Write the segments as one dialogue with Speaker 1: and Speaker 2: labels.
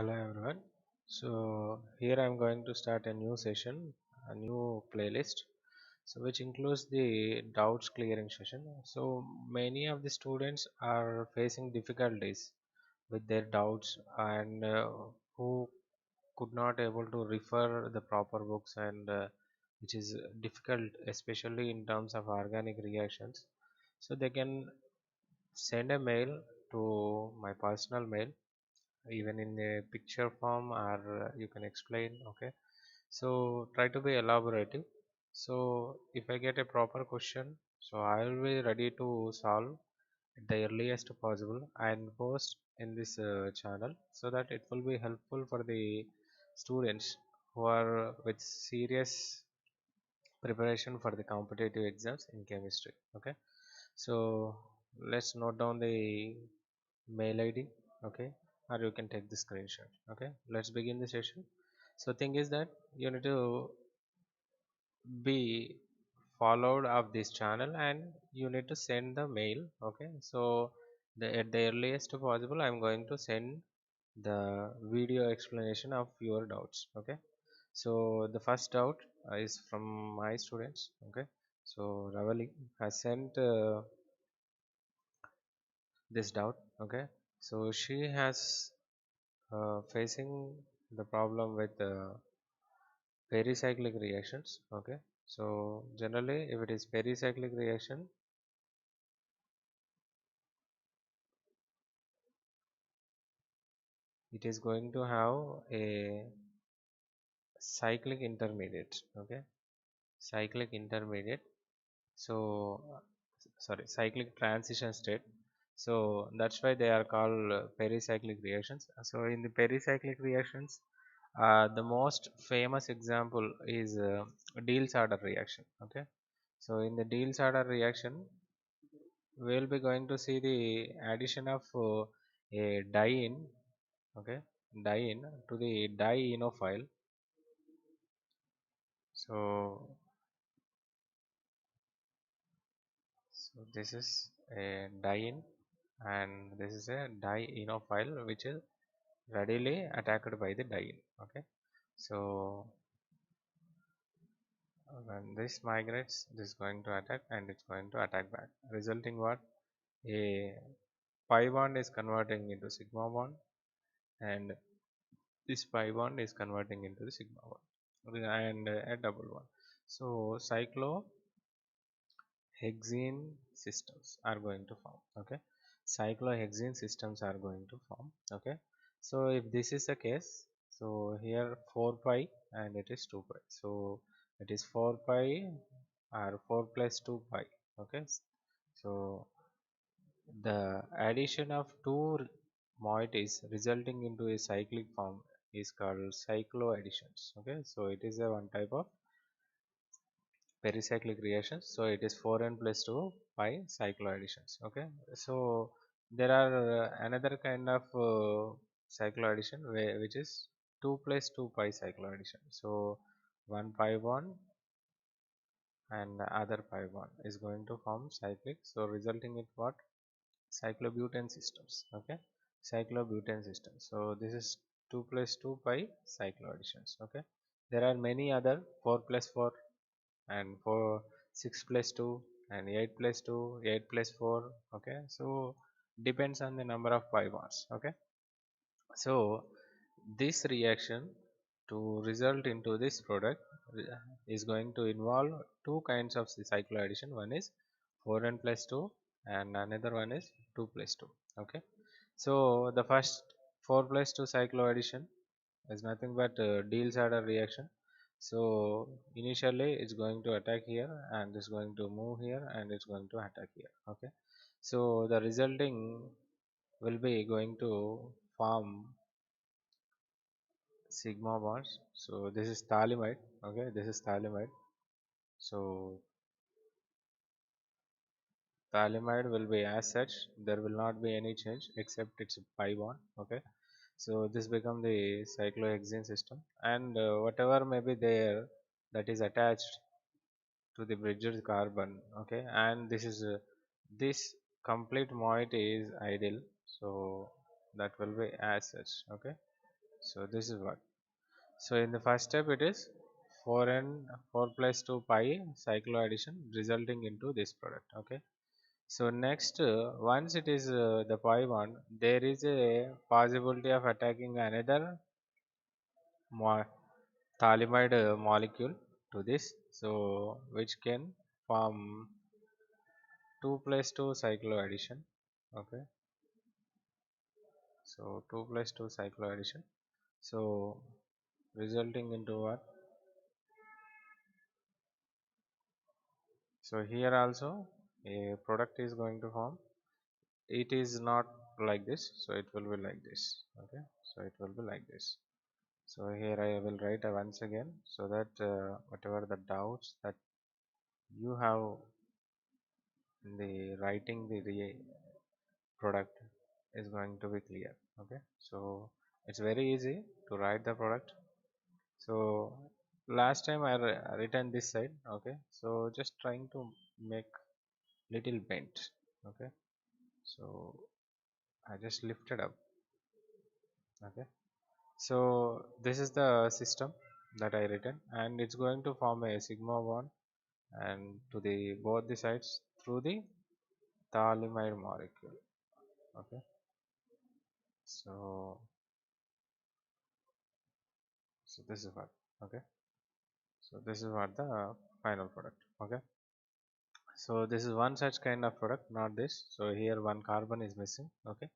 Speaker 1: Hello everyone. So here I'm going to start a new session, a new playlist, so which includes the doubts clearing session. So many of the students are facing difficulties with their doubts and who could not able to refer the proper books and which is difficult, especially in terms of organic reactions. So they can send a mail to my personal mail even in a picture form or you can explain. Okay, so try to be elaborative. So if I get a proper question, so I will be ready to solve at the earliest possible and post in this channel so that it will be helpful for the students who are with serious preparation for the competitive exams in chemistry. Okay, so let's note down the mail id. Okay, or you can take the screenshot. Okay, let's begin the session. So thing is that you need to be followed of this channel and you need to send the mail. Okay, so at the earliest possible I'm going to send the video explanation of your doubts. Okay, so the first doubt is from my students. Okay, so Ravali has sent this doubt. Okay, so she has facing the problem with pericyclic reactions. Okay, so generally if it is pericyclic reaction, it is going to have a cyclic intermediate. Okay, cyclic intermediate. So sorry, cyclic transition state. So that's why they are called pericyclic reactions. So in the pericyclic reactions, the most famous example is Diels-Alder reaction. Okay, so in the Diels-Alder reaction, we'll be going to see the addition of a diene. Okay, diene to the dienophile. So, so this is a diene and this is a dienophile which is readily attacked by the diene. Okay, so when this migrates, this is going to attack and it's going to attack back, resulting what, a pi bond is converting into sigma bond and this pi bond is converting into the sigma bond and a double bond. So cyclohexene systems are going to form. Okay, cyclohexene systems are going to form. Okay, so if this is the case, so here 4 pi and it is 2 pi, so it is 4 pi or 4 plus 2 pi. Okay, so the addition of two moieties resulting into a cyclic form is called cycloadditions. Okay, so it is a one type of pericyclic reactions. So it is 4n plus 2 pi cycloadditions. Okay, so there are another kind of cycloaddition which is 2 plus 2 pi cycloaddition. So one pi bond and the other pi bond is going to form cyclic, so resulting in what, cyclobutane systems. Okay, cyclobutane systems. So this is 2 plus 2 pi cycloadditions. Okay, there are many other 4 plus 4 and 4, 6 plus 2 and 8 plus 2, 8 plus 4. Okay, so depends on the number of pi bonds. Okay, so this reaction to result into this product is going to involve two kinds of cycloaddition. One is 4n plus 2 and another one is 2 plus 2. Okay, so the first 4 plus 2 cycloaddition is nothing but Diels-Alder reaction. So initially it's going to attack here and it's going to move here and it's going to attack here. Okay, so the resulting will be going to form sigma bonds. So this is phthalimide. Okay, this is phthalimide. So phthalimide will be as such, there will not be any change except its pi bond. Okay, so this become the cyclohexene system and whatever may be there that is attached to the bridged carbon. Okay, and this is this complete moiety is ideal, so that will be as such. Okay, So this is what. So in the first step it is 4n 4 plus 2 pi cycloaddition resulting into this product. Okay. So next, once it is the pi one, there is a possibility of attacking another mo- thalamide molecule to this, so which can form 2 plus 2 cycloaddition. Okay, so 2 plus 2 cycloaddition. So resulting into what? So here also a product is going to form. It is not like this, so it will be like this. Okay, so it will be like this. So here I will write once again so that whatever the doubts that you have in the writing the product is going to be clear. Okay, so it's very easy to write the product. So last time I written this side. Okay, so just trying to make little bent. Okay, so I just lifted up. Okay, so this is the system that I written, and it's going to form a sigma bond and to the both the sides through the thalamide molecule. Okay, so this is what. Okay, so this is what the final product. Okay, so this is one such kind of product, not this. So here one carbon is missing. Okay,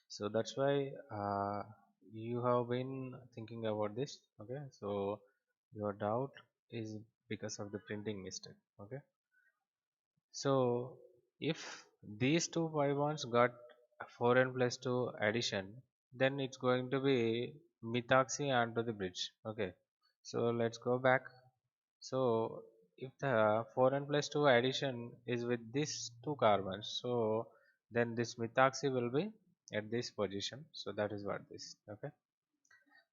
Speaker 1: so that's why you have been thinking about this. Okay, so your doubt is because of the printing mistake. Okay, so if these two pi bonds got 4n plus 2 addition, then it's going to be methoxy onto the bridge. Okay, so let's go back. So if the 4n plus 2 addition is with these two carbons, so then this methoxy will be at this position. So that is what this. Okay,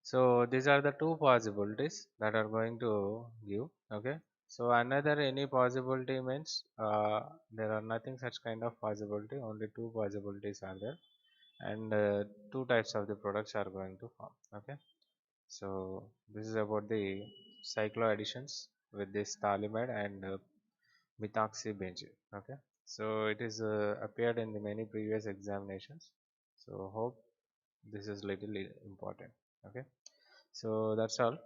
Speaker 1: so these are the two possibilities that are going to give. Okay, so another any possibility means there are nothing such kind of possibility, only two possibilities are there, and two types of the products are going to form. Okay, so this is about the cycloadditions with this thalamide and methoxybenzene. Okay, so it is appeared in the many previous examinations, so hope this is little important. Okay, so that's all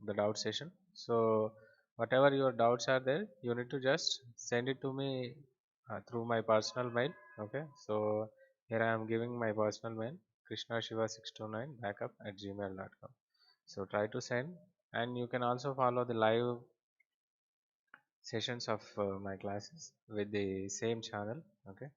Speaker 1: the doubt session. So whatever your doubts are there, you need to just send it to me through my personal mail. Okay, so here I am giving my personal mail, krishnashiva629 backup at gmail.com. So try to send, and you can also follow the live sessions of my classes with the same channel. Okay,